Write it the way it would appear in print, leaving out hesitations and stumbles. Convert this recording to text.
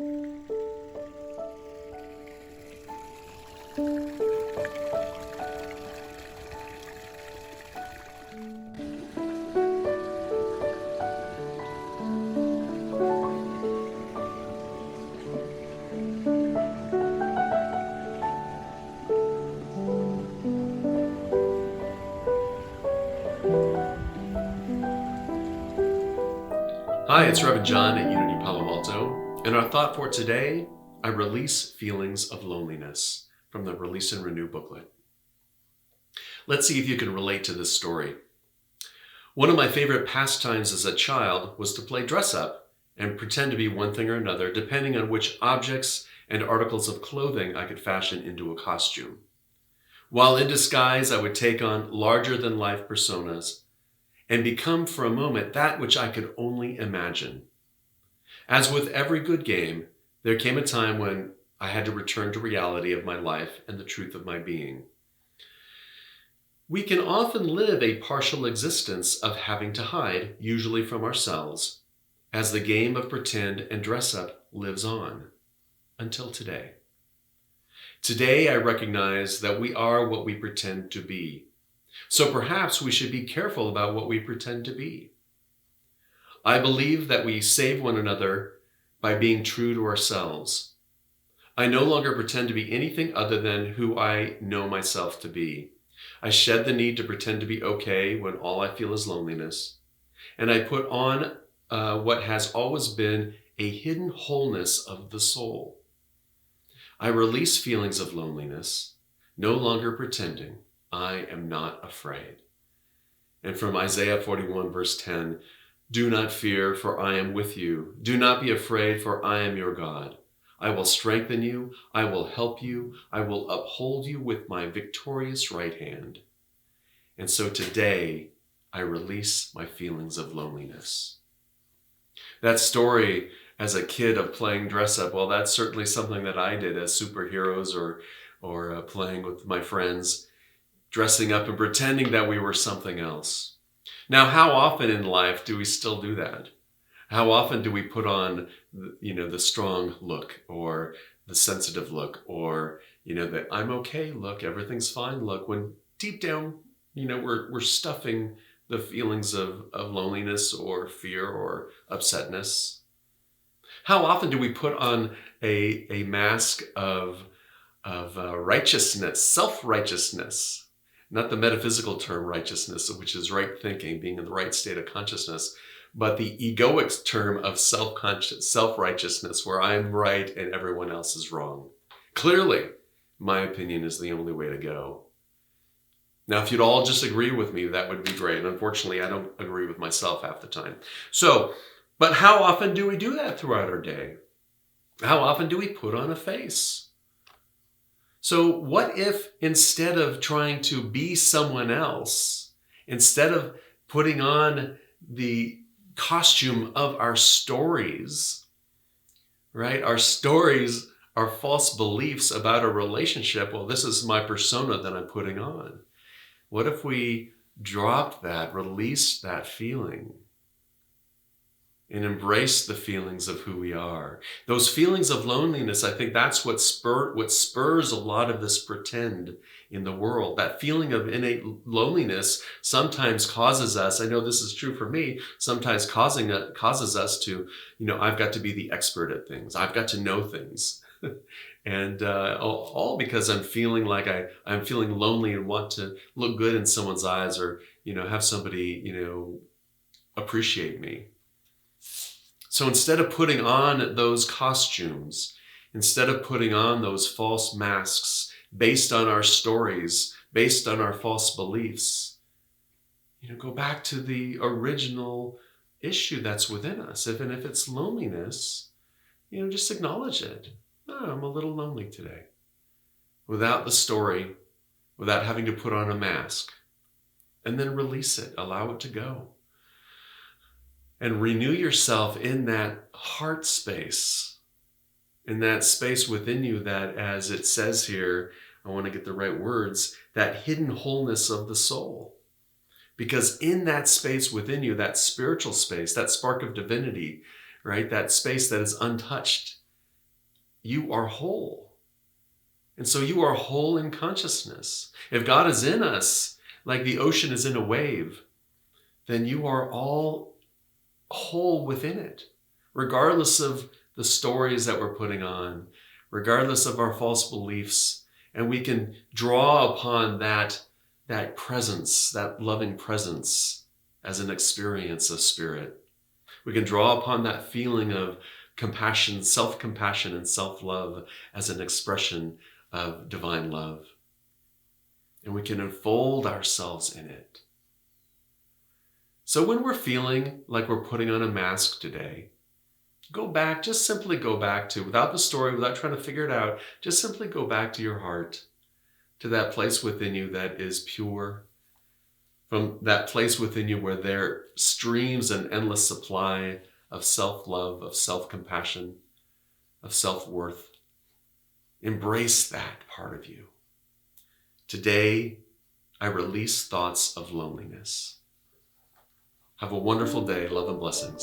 Hi, it's Reverend John at Unity Palo Alto, and our thought for today, I release feelings of loneliness from the Release and Renew booklet. Let's see if you can relate to this story. One of my favorite pastimes as a child was to play dress up and pretend to be one thing or another, depending on which objects and articles of clothing I could fashion into a costume. While in disguise, I would take on larger-than-life personas and become for a moment that which I could only imagine. As with every good game, there came a time when I had to return to reality of my life and the truth of my being. We can often live a partial existence of having to hide, usually from ourselves, as the game of pretend and dress up lives on, until today. Today, I recognize that we are what we pretend to be. So perhaps we should be careful about what we pretend to be. I believe that we save one another by being true to ourselves. I no longer pretend to be anything other than who I know myself to be. I shed the need to pretend to be okay when all I feel is loneliness. And I put on what has always been a hidden wholeness of the soul. I release feelings of loneliness, no longer pretending. I am not afraid. And from Isaiah 41 verse 10, do not fear, for I am with you. Do not be afraid, for I am your God. I will strengthen you. I will help you. I will uphold you with my victorious right hand. And so today, I release my feelings of loneliness. That story as a kid of playing dress up, well, that's certainly something that I did as superheroes or playing with my friends, dressing up and pretending that we were something else. Now, how often in life do we still do that? How often do we put on, the strong look or the sensitive look or, the I'm okay look, everything's fine look, when deep down, we're stuffing the feelings of loneliness or fear or upsetness? How often do we put on a mask of righteousness, self-righteousness? Not the metaphysical term righteousness, which is right thinking, being in the right state of consciousness, but the egoic term of self-righteousness, where I'm right and everyone else is wrong. Clearly, my opinion is the only way to go. Now, if you'd all just agree with me, that would be great. Unfortunately, I don't agree with myself half the time. But how often do we do that throughout our day? How often do we put on a face? So what if instead of trying to be someone else, instead of putting on the costume of our stories, right? Our stories are false beliefs about a relationship. Well, this is my persona that I'm putting on. What if we dropped that, released that feeling, and embrace the feelings of who we are? Those feelings of loneliness, I think that's what spurs a lot of this pretend in the world. That feeling of innate loneliness sometimes causes us, I know this is true for me, sometimes causes us to, I've got to be the expert at things. I've got to know things. And all because I'm feeling like I'm feeling lonely and want to look good in someone's eyes or, have somebody, appreciate me. So instead of putting on those costumes, instead of putting on those false masks based on our stories, based on our false beliefs, go back to the original issue that's within us. If it's loneliness, just acknowledge it. Oh, I'm a little lonely today. Without the story, without having to put on a mask. And then release it, allow it to go. And renew yourself in that heart space, in that space within you that, as it says here, I want to get the right words, that hidden wholeness of the soul. Because in that space within you, that spiritual space, that spark of divinity, right, that space that is untouched, you are whole. And so you are whole in consciousness. If God is in us, like the ocean is in a wave, then you are all whole within it, regardless of the stories that we're putting on, regardless of our false beliefs. And we can draw upon that presence, that loving presence, as an experience of spirit. We can draw upon that feeling of compassion, self-compassion, and self-love as an expression of divine love. And we can enfold ourselves in it. So when we're feeling like we're putting on a mask today, just simply go back to, without the story, without trying to figure it out, just simply go back to your heart, to that place within you that is pure, from that place within you where there streams an endless supply of self-love, of self-compassion, of self-worth. Embrace that part of you. Today, I release thoughts of loneliness. Have a wonderful day. Love and blessings.